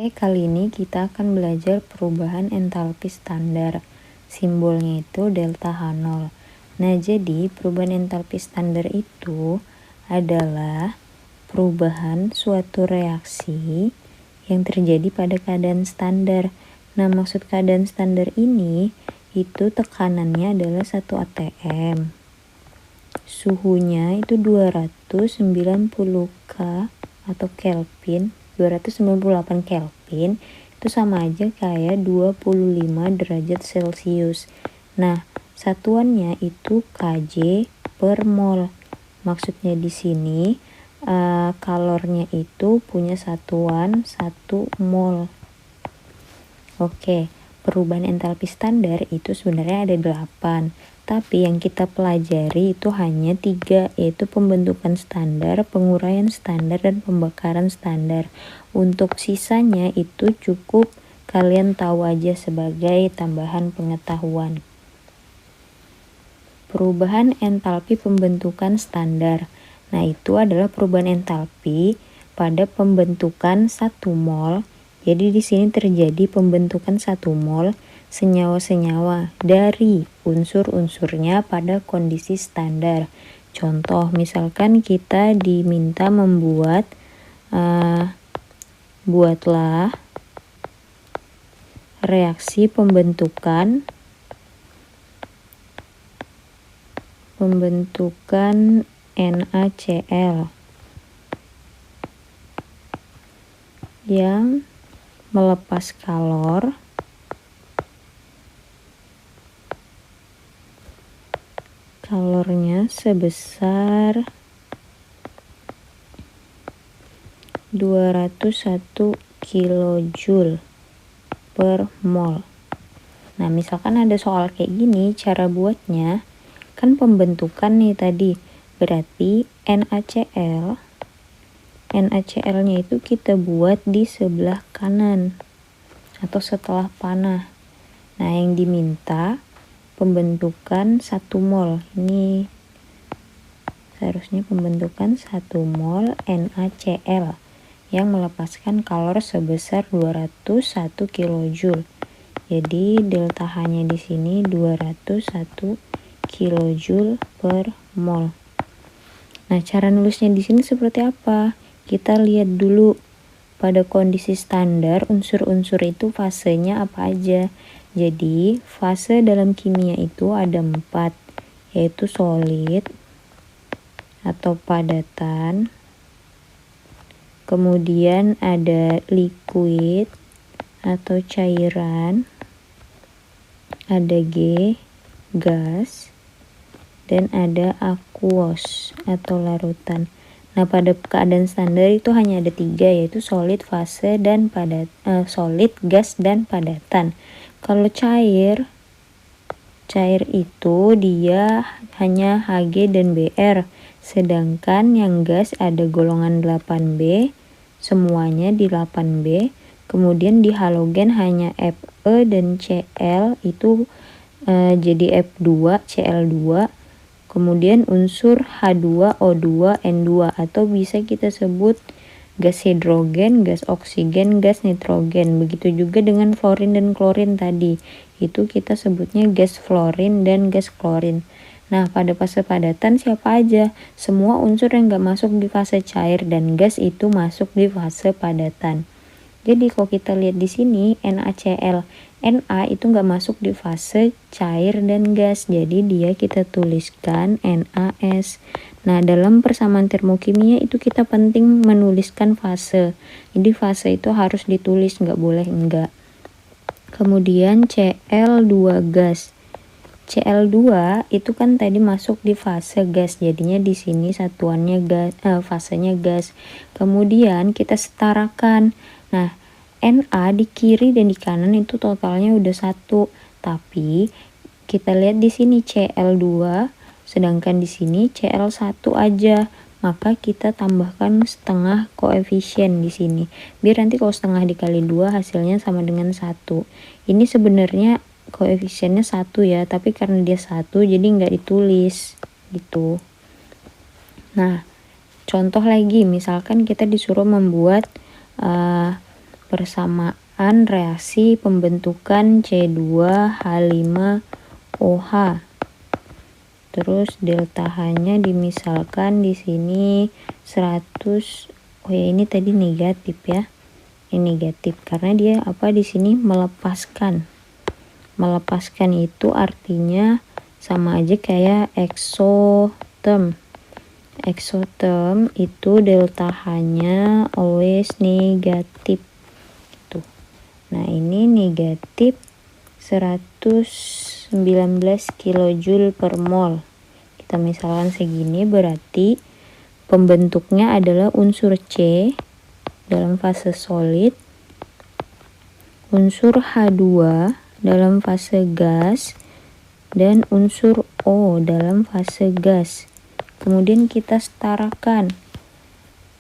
Kali ini kita akan belajar perubahan entalpi standar. Simbolnya itu delta H0. Nah, jadi perubahan entalpi standar itu adalah perubahan suatu reaksi yang terjadi pada keadaan standar. Nah, maksud keadaan standar ini itu tekanannya adalah 1 atm. Suhunya itu 290 K atau Kelvin. 298 Kelvin itu sama aja kayak 25 derajat Celcius. Nah, satuannya itu Kj per mol. Maksudnya di sini kalornya itu punya satuan 1 mol. Oke, perubahan entalpi standar itu sebenarnya ada 8. Tapi yang kita pelajari itu hanya 3, yaitu pembentukan standar, penguraian standar, dan pembakaran standar. Untuk sisanya itu cukup kalian tahu aja sebagai tambahan pengetahuan. Perubahan entalpi pembentukan standar. Nah, itu adalah perubahan entalpi pada pembentukan 1 mol. Jadi di sini terjadi pembentukan 1 mol senyawa-senyawa dari unsur-unsurnya pada kondisi standar. Contoh, misalkan kita diminta membuat buatlah reaksi pembentukan NaCl yang melepas kalornya sebesar 201 kJ per mol. Nah, misalkan ada soal kayak gini, cara buatnya kan pembentukan nih tadi, berarti NaCl-nya itu kita buat di sebelah kanan atau setelah panah. Nah, yang diminta pembentukan 1 mol. Ini seharusnya pembentukan 1 mol NaCl yang melepaskan kalor sebesar 201 kJ. Jadi delta H-nya di sini 201 kJ per mol. Nah, cara nulisnya di sini seperti apa? Kita lihat dulu pada kondisi standar unsur-unsur itu fasenya apa aja. Jadi, fase dalam kimia itu ada 4, yaitu solid atau padatan. Kemudian ada liquid atau cairan. Ada G, gas. Dan ada aqueous atau larutan. Nah, pada keadaan standar itu hanya ada 3, yaitu solid, fase, dan solid, gas, dan padatan. Kalau cair itu dia hanya Hg dan Br, sedangkan yang gas ada golongan 8B, semuanya di 8B. Kemudian di halogen hanya Fe dan Cl itu jadi F2, Cl2. Kemudian unsur H2O2 N2 atau bisa kita sebut gas hidrogen, gas oksigen, gas nitrogen. Begitu juga dengan fluorin dan klorin tadi. Itu kita sebutnya gas fluorin dan gas klorin. Nah, pada fase padatan siapa aja? Semua unsur yang gak masuk di fase cair dan gas itu masuk di fase padatan. Jadi kalau kita lihat di sini NaCl, Na itu nggak masuk di fase cair dan gas, jadi dia kita tuliskan NaS. Nah, dalam persamaan termokimia itu kita penting menuliskan fase. Jadi fase itu harus ditulis, nggak boleh enggak. Kemudian Cl2 gas. Cl2 itu kan tadi masuk di fase gas, jadinya di sini satuannya gas, fasenya gas. Kemudian kita setarakan. Nah, Na di kiri dan di kanan itu totalnya udah 1. Tapi kita lihat di sini Cl2, sedangkan di sini Cl1 aja. Maka kita tambahkan setengah koefisien di sini. Biar nanti kalau setengah dikali 2 hasilnya sama dengan 1. Ini sebenarnya koefisiennya 1 ya, tapi karena dia 1 jadi nggak ditulis gitu. Nah, contoh lagi, misalkan kita disuruh membuat persamaan reaksi pembentukan C2H5OH. Terus delta H-nya dimisalkan di sini 100. Oh ya, ini tadi negatif ya. Ini negatif karena dia apa di sini melepaskan. Melepaskan itu artinya sama aja kayak exotherm. Exotherm itu delta H-nya always negatif. Gitu. Nah, ini negatif 119 kJ per mol. Kita misalkan segini, berarti pembentuknya adalah unsur C dalam fase solid, unsur H2 dalam fase gas, dan unsur O dalam fase gas. Kemudian kita setarakan.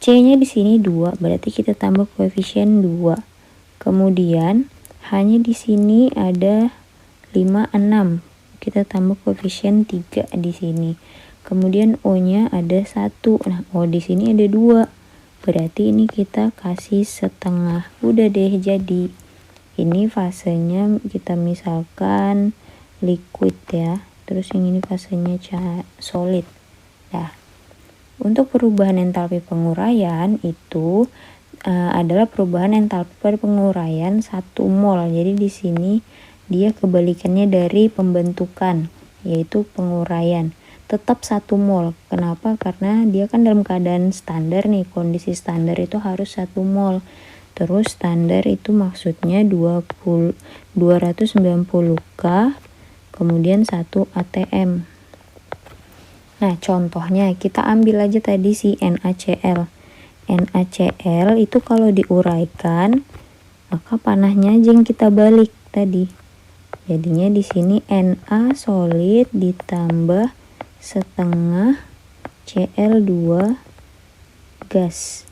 C-nya di sini 2, berarti kita tambah koefisien 2. Kemudian H-nya di sini ada 5, 6. Kita tambah koefisien 3 di sini. Kemudian O-nya ada 1. Nah, O di sini ada 2. Berarti ini kita kasih setengah. Udah deh jadi. Ini fasenya kita misalkan liquid ya. Terus yang ini fasenya solid. Nah, untuk perubahan entalpi penguraian itu adalah perubahan entalpi pada penguraian 1 mol. Jadi di sini dia kebalikannya dari pembentukan, yaitu penguraian. Tetap 1 mol. Kenapa? Karena dia kan dalam keadaan standar nih. Kondisi standar itu harus 1 mol. Terus standar itu maksudnya 290K kemudian 1 atm. Nah, contohnya kita ambil aja tadi si NaCl. NaCl itu kalau diuraikan, maka panahnya aja yang kita balik tadi. Jadinya di sini Na solid ditambah setengah Cl2 gas.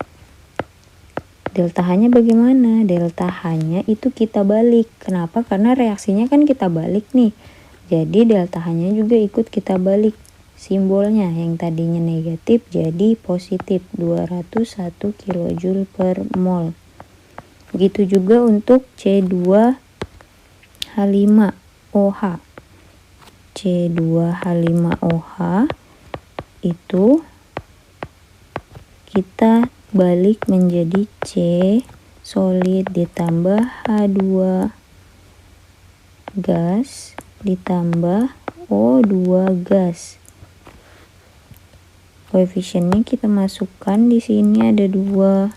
Delta H-nya bagaimana? Delta H-nya itu kita balik. Kenapa? Karena reaksinya kan kita balik nih. Jadi delta H-nya juga ikut kita balik. Simbolnya yang tadinya negatif jadi positif, 201 kJ per mol. Begitu juga untuk C2H5OH. C2H5OH itu kita balik menjadi C solid ditambah H2 gas ditambah O2 gas. Koefisiennya kita masukkan di sini ada 2,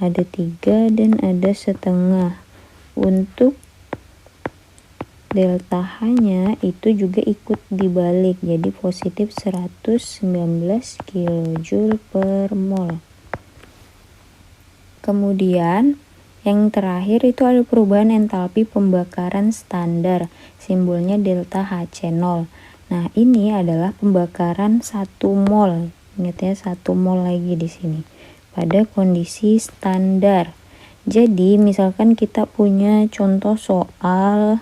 ada 3 dan ada setengah. Untuk delta H-nya itu juga ikut dibalik jadi positif 119 kJ per mol. Kemudian yang terakhir itu ada perubahan entalpi pembakaran standar, simbolnya delta HC0. Nah, ini adalah pembakaran 1 mol. Ingat ya, 1 mol lagi di sini pada kondisi standar. Jadi, misalkan kita punya contoh soal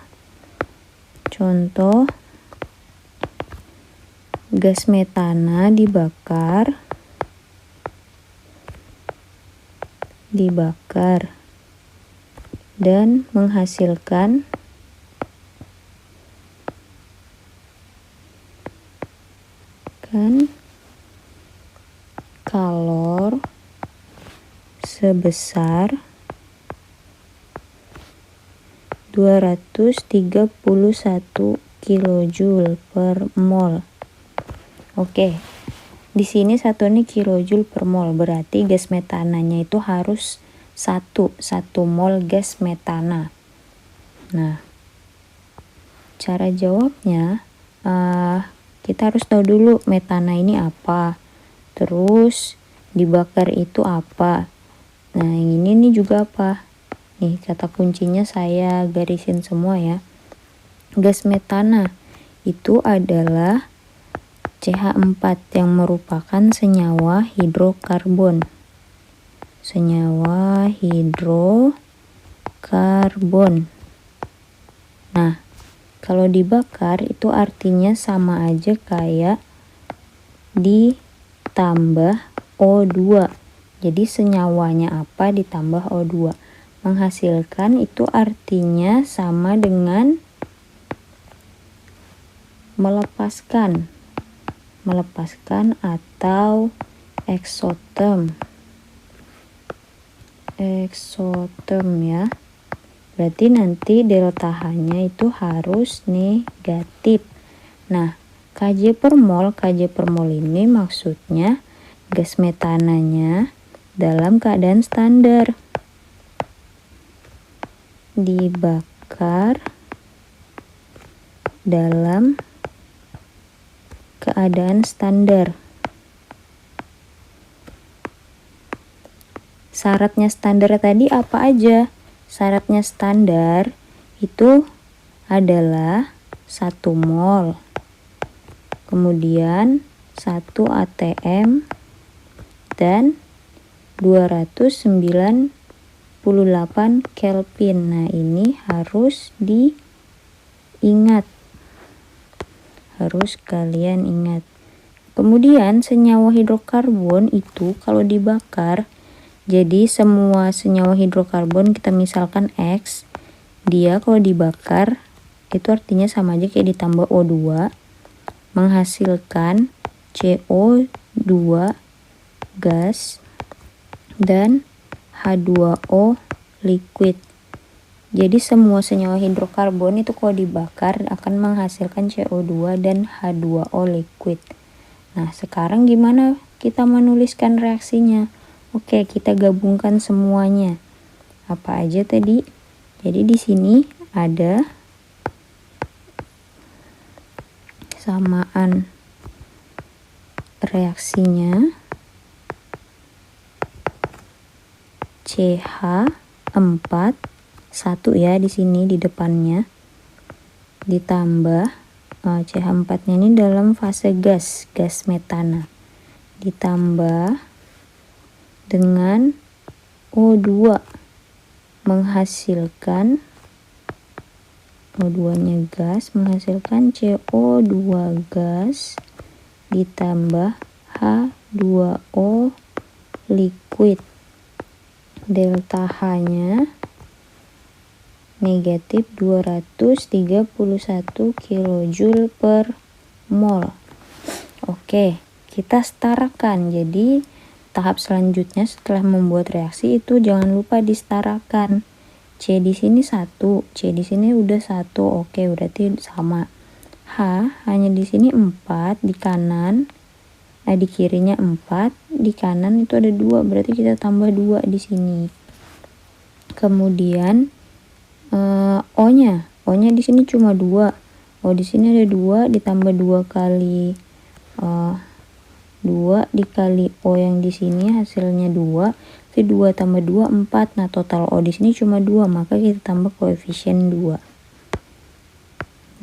gas metana dibakar dan menghasilkan kalor sebesar 231 kJ per mol. Oke. Di sini satu ini kilojoule per mol, berarti gas metananya itu harus 1 mol gas metana. Nah, cara jawabnya kita harus tahu dulu metana ini apa, terus dibakar itu apa. Nah, yang ini nih juga apa. Nih, kata kuncinya saya garisin semua ya. Gas metana itu adalah CH4 yang merupakan senyawa hidrokarbon. Nah, kalau dibakar itu artinya sama aja kayak ditambah O2. Jadi senyawanya apa ditambah O2. Menghasilkan itu artinya sama dengan melepaskan. Melepaskan atau eksoterm. Eksoterm ya. Berarti nanti delta H-nya itu harus negatif. Nah, Kj per mol ini maksudnya gas metananya dalam keadaan standar. Dibakar dalam keadaan standar. Syaratnya standar tadi apa aja? Syaratnya standar itu adalah 1 mol. Kemudian 1 atm dan 298 Kelvin. Nah, ini harus diingat. Harus kalian ingat. Kemudian senyawa hidrokarbon itu kalau dibakar, jadi semua senyawa hidrokarbon kita misalkan X, dia kalau dibakar itu artinya sama aja kayak ditambah O2, menghasilkan CO2 gas dan H2O liquid. Jadi semua senyawa hidrokarbon itu kalau dibakar akan menghasilkan CO2 dan H2O liquid. Nah, sekarang gimana kita menuliskan reaksinya? Oke, kita gabungkan semuanya. Apa aja tadi? Jadi di sini ada samaan reaksinya CH4 1 ya di sini di depannya, ditambah CH4-nya ini dalam fase gas metana, ditambah dengan O2 menghasilkan O2-nya gas menghasilkan CO2 gas ditambah H2O liquid. Delta H-nya negatif 231 kJ per mol. Oke, kita setarakan. Jadi tahap selanjutnya setelah membuat reaksi itu jangan lupa disetarakan. C di sini 1, C di sini udah 1. Oke, berarti sama. H hanya di sini 4, di kanan di kirinya 4, di kanan itu ada 2, berarti kita tambah 2 di sini. Kemudian O-nya di sini cuma 2. O di sini ada 2 ditambah 2 kali 2 dikali O yang di sini hasilnya 2. Itu 2 tambah 2 4. Nah, total O di sini cuma 2, maka kita tambah koefisien 2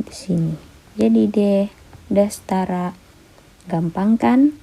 di sini. Jadi deh, udah setara. Gampang kan?